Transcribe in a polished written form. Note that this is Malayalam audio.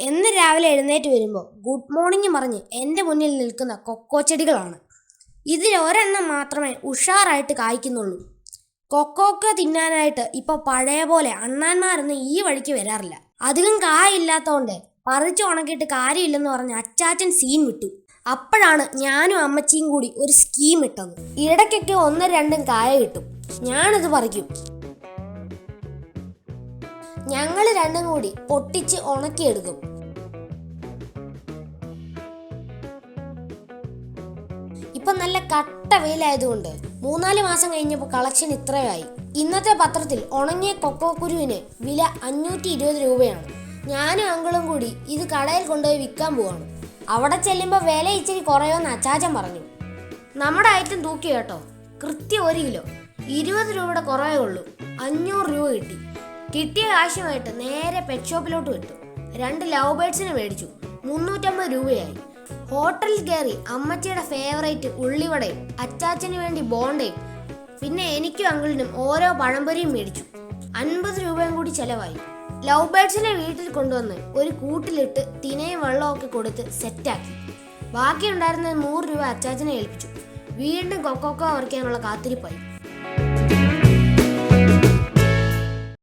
എന്ന് രാവിലെ എഴുന്നേറ്റ് വരുമ്പോൾ ഗുഡ് മോർണിംഗ് പറഞ്ഞ് എൻ്റെ മുന്നിൽ നിൽക്കുന്ന കൊക്കോ ചെടികളാണ്. ഇതിൽ ഒരെണ്ണം മാത്രമേ ഉഷാറായിട്ട് കായ്ക്കുന്നുള്ളൂ. കൊക്കോക്ക തിന്നാനായിട്ട് ഇപ്പോൾ പഴയ പോലെ അണ്ണാന്മാരൊന്നും ഈ വഴിക്ക് വരാറില്ല. അധികം കായില്ലാത്തതുകൊണ്ട് പറിച്ച് ഉണക്കിയിട്ട് കാര്യമില്ലെന്ന് പറഞ്ഞ് അച്ചാച്ചൻ സീൻ വിട്ടു. അപ്പോഴാണ് ഞാനും അമ്മച്ചിയും കൂടി ഒരു സ്കീം ഇട്ടത്. ഇടയ്ക്കൊക്കെ 1-2 കായ കിട്ടും, ഞാനിത് പറിക്കും. ഞങ്ങൾ രണ്ടും കൂടി പൊട്ടിച്ച് ഉണക്കിയെടുക്കും. ഇപ്പൊ നല്ല കട്ട വെയിലായതുകൊണ്ട് 3-4 മാസം കഴിഞ്ഞപ്പോൾ കളക്ഷൻ ഇത്രയായി. ഇന്നത്തെ പത്രത്തിൽ ഉണങ്ങിയ കൊക്കോ കുരുവിന് വില 520 രൂപയാണ്. ഞാനും അങ്കിളും കൂടി ഇത് കടയിൽ കൊണ്ടുപോയി വിൽക്കാൻ പോവാണ്. അവിടെ ചെല്ലുമ്പോൾ വില ഇച്ചിരി കുറയുമെന്ന് അച്ചാച്ചൻ പറഞ്ഞു. നമ്മുടെ ഐറ്റം തൂക്കി കേട്ടോ, കൃത്യം 1 കിലോ 20 രൂപയുടെ കുറവേ ഉള്ളൂ. 500 രൂപ കിട്ടി. കിട്ടിയ കാശുമായിട്ട് നേരെ പെറ്റ് ഷോപ്പിലോട്ട് വിട്ടു. 2 ലവ് ബേർഡ്സിനെ മേടിച്ചു. 350 രൂപയായി. ഹോട്ടലിൽ കയറി അമ്മച്ചിയുടെ ഫേവറേറ്റ് ഉള്ളിവടയും അച്ചാച്ചന് വേണ്ടി ബോണ്ടയും പിന്നെ എനിക്കും അങ്കിളിനും ഓരോ പഴംപൊരിയും മേടിച്ചു. 50 രൂപയും കൂടി ചെലവായി. ലവ് ബേർഡ്സിനെ വീട്ടിൽ കൊണ്ടുവന്ന് ഒരു കൂട്ടിലിട്ട് തിനയും വെള്ളമൊക്കെ കൊടുത്ത് സെറ്റാക്കി. ബാക്കിയുണ്ടായിരുന്ന 100 രൂപ അച്ചാച്ചനെ ഏൽപ്പിച്ചു. വീണ്ടും കൊക്കോക്കോ പറിക്കാനുള്ള കാത്തിരിപ്പായി.